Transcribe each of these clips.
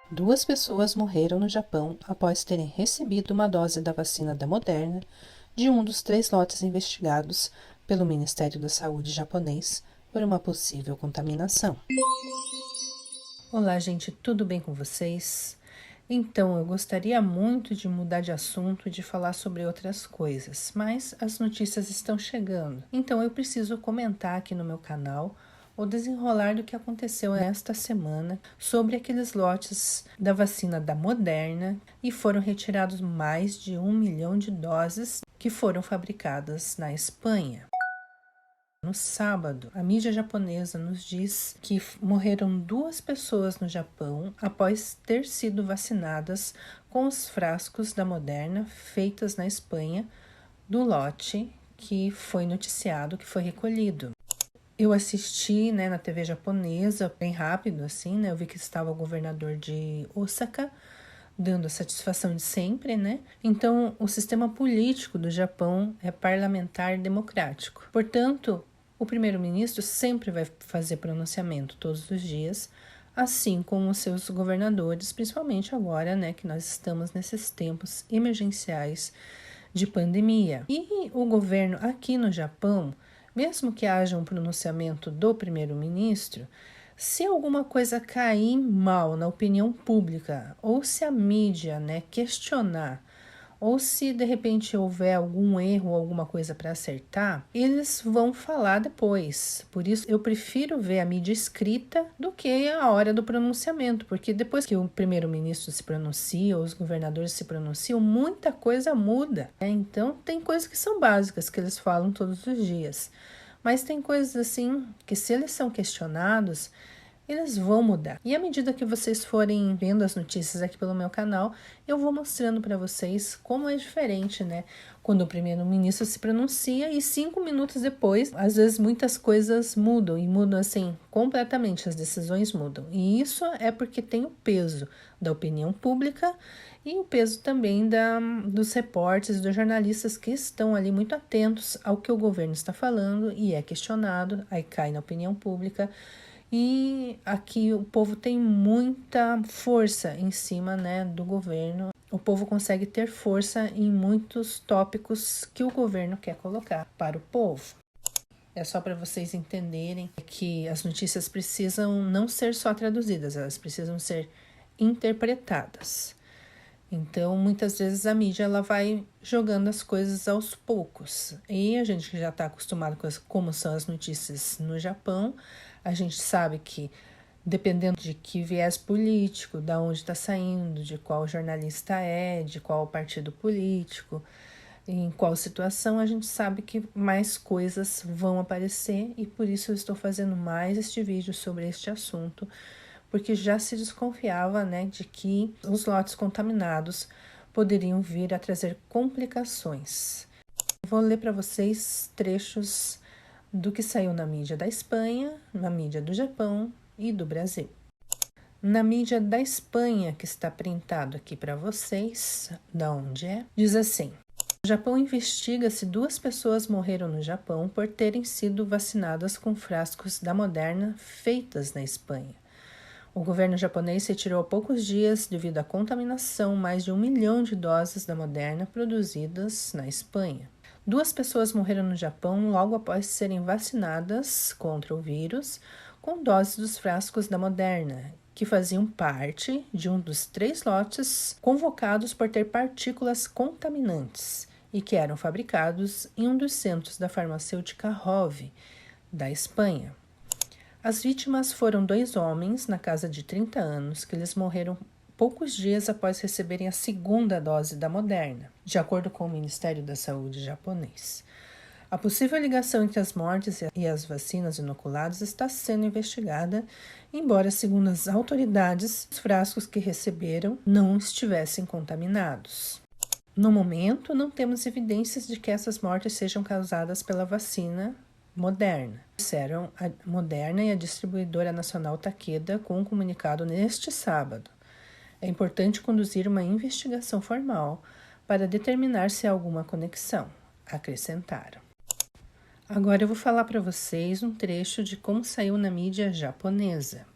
Duas pessoas morreram no Japão após terem recebido uma dose da vacina da Moderna de um dos 3 lotes investigados pelo Ministério da Saúde japonês por uma possível contaminação. Olá, gente, tudo bem com vocês? Então, eu gostaria muito de mudar de assunto e de falar sobre outras coisas, mas as notícias estão chegando. Então, eu preciso comentar aqui no meu canal o desenrolar do que aconteceu esta semana sobre aqueles lotes da vacina da Moderna e foram retirados mais de 1 milhão de doses que foram fabricadas na Espanha. No sábado, a mídia japonesa nos diz que morreram 2 pessoas no Japão após ter sido vacinadas com os frascos da Moderna feitas na Espanha do lote que foi noticiado, que foi recolhido. Eu assisti, na TV japonesa, bem rápido assim, eu vi que estava o governador de Osaka dando a satisfação de sempre, Então, o sistema político do Japão é parlamentar democrático. Portanto, o primeiro-ministro sempre vai fazer pronunciamento todos os dias, assim como os seus governadores, principalmente agora, que nós estamos nesses tempos emergenciais de pandemia. E o governo aqui no Japão, mesmo que haja um pronunciamento do primeiro-ministro, se alguma coisa cair mal na opinião pública, ou se a mídia questionar, ou se de repente houver algum erro ou alguma coisa para acertar, eles vão falar depois. Por isso eu prefiro ver a mídia escrita do que a hora do pronunciamento, porque depois que o primeiro-ministro se pronuncia, ou os governadores se pronunciam, muita coisa muda. Então tem coisas que são básicas, que eles falam todos os dias. Mas tem coisas assim que, se eles são questionados, eles vão mudar. E à medida que vocês forem vendo as notícias aqui pelo meu canal, eu vou mostrando para vocês como é diferente, quando o primeiro-ministro se pronuncia e 5 minutos depois, às vezes muitas coisas mudam, e mudam assim completamente, as decisões mudam. E isso é porque tem o peso da opinião pública e o peso também dos repórteres, dos jornalistas que estão ali muito atentos ao que o governo está falando e é questionado, aí cai na opinião pública. E aqui o povo tem muita força em cima do governo. O povo consegue ter força em muitos tópicos que o governo quer colocar para o povo. É só para vocês entenderem que as notícias precisam não ser só traduzidas, elas precisam ser interpretadas. Então, muitas vezes a mídia ela vai jogando as coisas aos poucos. E a gente que já está acostumado com como são as notícias no Japão, a gente sabe que, dependendo de que viés político, de onde está saindo, de qual jornalista é, de qual partido político, em qual situação, a gente sabe que mais coisas vão aparecer, e por isso eu estou fazendo mais este vídeo sobre este assunto, porque já se desconfiava de que os lotes contaminados poderiam vir a trazer complicações. Vou ler para vocês trechos do que saiu na mídia da Espanha, na mídia do Japão e do Brasil. Na mídia da Espanha, que está printado aqui para vocês, da onde é, diz assim: o Japão investiga se 2 pessoas morreram no Japão por terem sido vacinadas com frascos da Moderna feitas na Espanha. O governo japonês retirou há poucos dias, devido à contaminação, mais de 1 milhão de doses da Moderna produzidas na Espanha. 2 pessoas morreram no Japão logo após serem vacinadas contra o vírus com doses dos frascos da Moderna, que faziam parte de um dos 3 lotes convocados por ter partículas contaminantes e que eram fabricados em um dos centros da farmacêutica Hove, da Espanha. As vítimas foram 2 homens na casa de 30 anos, que eles morreram poucos dias após receberem a 2ª dose da Moderna, de acordo com o Ministério da Saúde japonês. A possível ligação entre as mortes e as vacinas inoculadas está sendo investigada, embora, segundo as autoridades, os frascos que receberam não estivessem contaminados. No momento, não temos evidências de que essas mortes sejam causadas pela vacina Moderna, disseram a Moderna e a distribuidora nacional Takeda com um comunicado neste sábado. É importante conduzir uma investigação formal para determinar se há alguma conexão, acrescentaram. Agora eu vou falar para vocês um trecho de como saiu na mídia japonesa.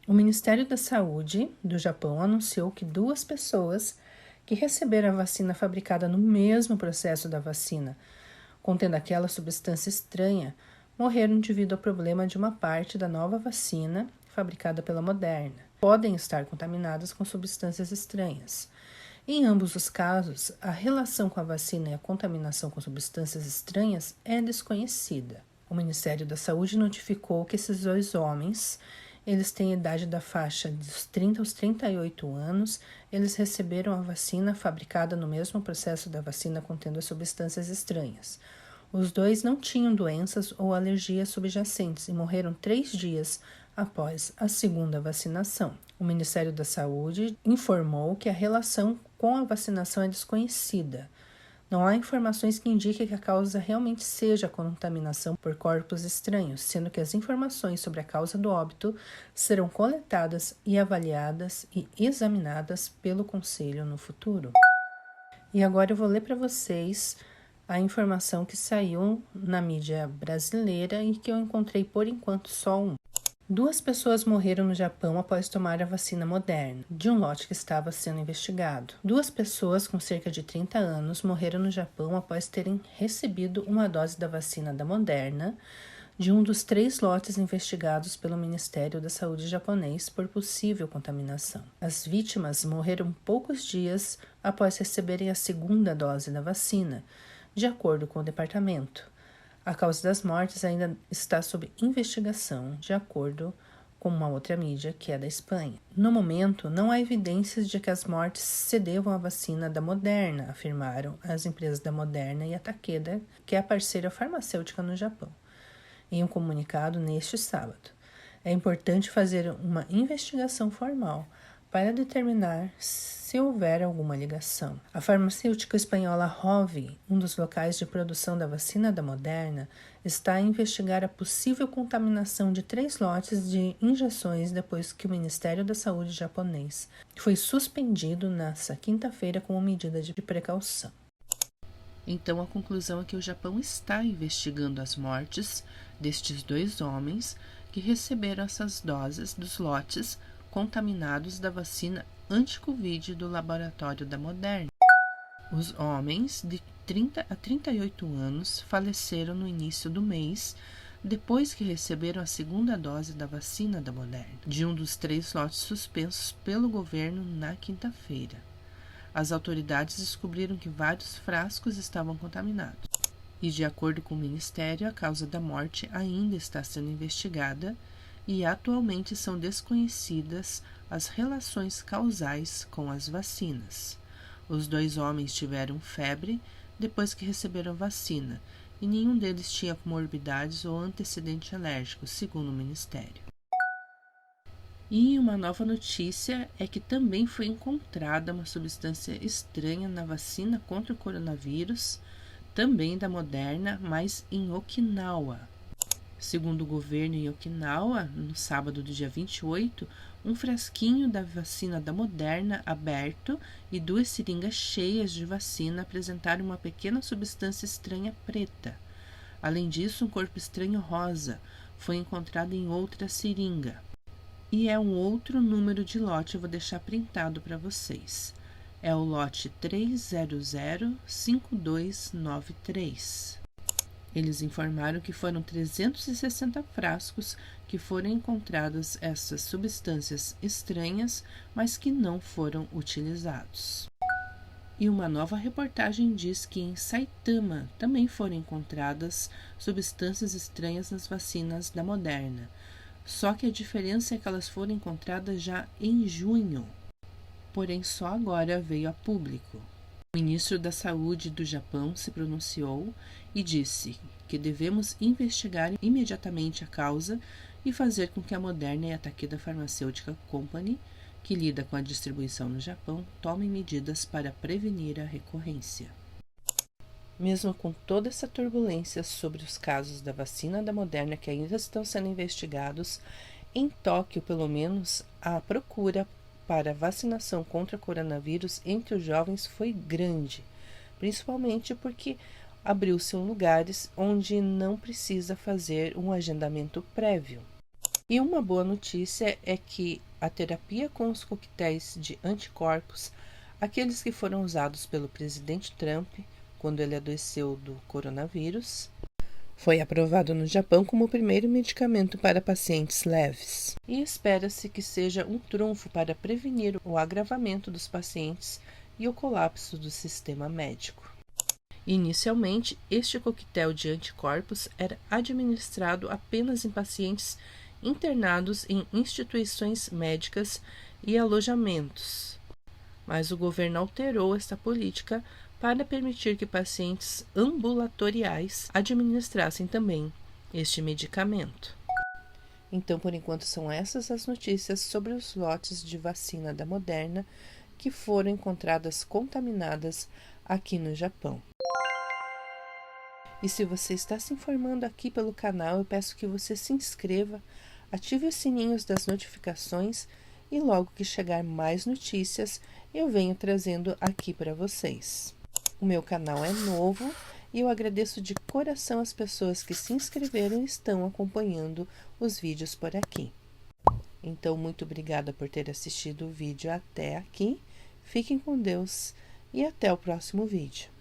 O Ministério da Saúde do Japão anunciou que 2 pessoas que receberam a vacina fabricada no mesmo processo da vacina, contendo aquela substância estranha, morreram devido ao problema de uma parte da nova vacina fabricada pela Moderna. Podem estar contaminadas com substâncias estranhas. Em ambos os casos, a relação com a vacina e a contaminação com substâncias estranhas é desconhecida. O Ministério da Saúde notificou que esses 2 homens, eles têm idade da faixa dos 30 aos 38 anos, eles receberam a vacina fabricada no mesmo processo da vacina contendo as substâncias estranhas. Os 2 não tinham doenças ou alergias subjacentes e morreram 3 dias após a segunda vacinação. O Ministério da Saúde informou que a relação com a vacinação é desconhecida. Não há informações que indiquem que a causa realmente seja a contaminação por corpos estranhos, sendo que as informações sobre a causa do óbito serão coletadas e avaliadas e examinadas pelo Conselho no futuro. E agora eu vou ler para vocês a informação que saiu na mídia brasileira e que eu encontrei por enquanto só um. 2 pessoas morreram no Japão após tomar a vacina Moderna, de um lote que estava sendo investigado. 2 pessoas com cerca de 30 anos morreram no Japão após terem recebido uma dose da vacina da Moderna, de um dos 3 lotes investigados pelo Ministério da Saúde japonês por possível contaminação. As vítimas morreram poucos dias após receberem a segunda dose da vacina, de acordo com o departamento. A causa das mortes ainda está sob investigação, de acordo com uma outra mídia, que é da Espanha. No momento, não há evidências de que as mortes se devam à vacina da Moderna, afirmaram as empresas da Moderna e a Takeda, que é a parceira farmacêutica no Japão, em um comunicado neste sábado. É importante fazer uma investigação formal para determinar se houver alguma ligação. A farmacêutica espanhola Rovi, um dos locais de produção da vacina da Moderna, está a investigar a possível contaminação de 3 lotes de injeções depois que o Ministério da Saúde japonês foi suspendido nesta quinta-feira como medida de precaução. Então, a conclusão é que o Japão está investigando as mortes destes 2 homens que receberam essas doses dos lotes contaminados da vacina anti-Covid do laboratório da Moderna. Os homens de 30 a 38 anos faleceram no início do mês, depois que receberam a segunda dose da vacina da Moderna, de um dos 3 lotes suspensos pelo governo na quinta-feira. As autoridades descobriram que vários frascos estavam contaminados. E, de acordo com o Ministério, a causa da morte ainda está sendo investigada e atualmente são desconhecidas as relações causais com as vacinas. Os 2 homens tiveram febre depois que receberam a vacina e nenhum deles tinha comorbidades ou antecedente alérgico, segundo o Ministério. E uma nova notícia é que também foi encontrada uma substância estranha na vacina contra o coronavírus, também da Moderna, mas em Okinawa. Segundo o governo em Okinawa, no sábado do dia 28, um frasquinho da vacina da Moderna aberto e 2 seringas cheias de vacina apresentaram uma pequena substância estranha preta. Além disso, um corpo estranho rosa foi encontrado em outra seringa. E é um outro número de lote, eu vou deixar printado para vocês. É o lote 3005293. Eles informaram que foram 360 frascos que foram encontradas essas substâncias estranhas, mas que não foram utilizados. E uma nova reportagem diz que em Saitama também foram encontradas substâncias estranhas nas vacinas da Moderna, só que a diferença é que elas foram encontradas já em junho, porém só agora veio a público. O ministro da Saúde do Japão se pronunciou e disse que devemos investigar imediatamente a causa e fazer com que a Moderna e a Takeda Pharmaceutical Company, que lida com a distribuição no Japão, tomem medidas para prevenir a recorrência. Mesmo com toda essa turbulência sobre os casos da vacina da Moderna que ainda estão sendo investigados, em Tóquio, pelo menos, a procura para vacinação contra o coronavírus entre os jovens foi grande, principalmente porque abriu-se lugares onde não precisa fazer um agendamento prévio. E uma boa notícia é que a terapia com os coquetéis de anticorpos, aqueles que foram usados pelo presidente Trump quando ele adoeceu do coronavírus, foi aprovado no Japão como o primeiro medicamento para pacientes leves. E espera-se que seja um trunfo para prevenir o agravamento dos pacientes e o colapso do sistema médico. Inicialmente, este coquetel de anticorpos era administrado apenas em pacientes internados em instituições médicas e alojamentos, mas o governo alterou esta política para permitir que pacientes ambulatoriais administrassem também este medicamento. Então, por enquanto, são essas as notícias sobre os lotes de vacina da Moderna que foram encontradas contaminadas aqui no Japão. E se você está se informando aqui pelo canal, eu peço que você se inscreva, ative os sininhos das notificações e logo que chegar mais notícias, eu venho trazendo aqui para vocês. O meu canal é novo e eu agradeço de coração as pessoas que se inscreveram e estão acompanhando os vídeos por aqui. Então, muito obrigada por ter assistido o vídeo até aqui. Fiquem com Deus e até o próximo vídeo.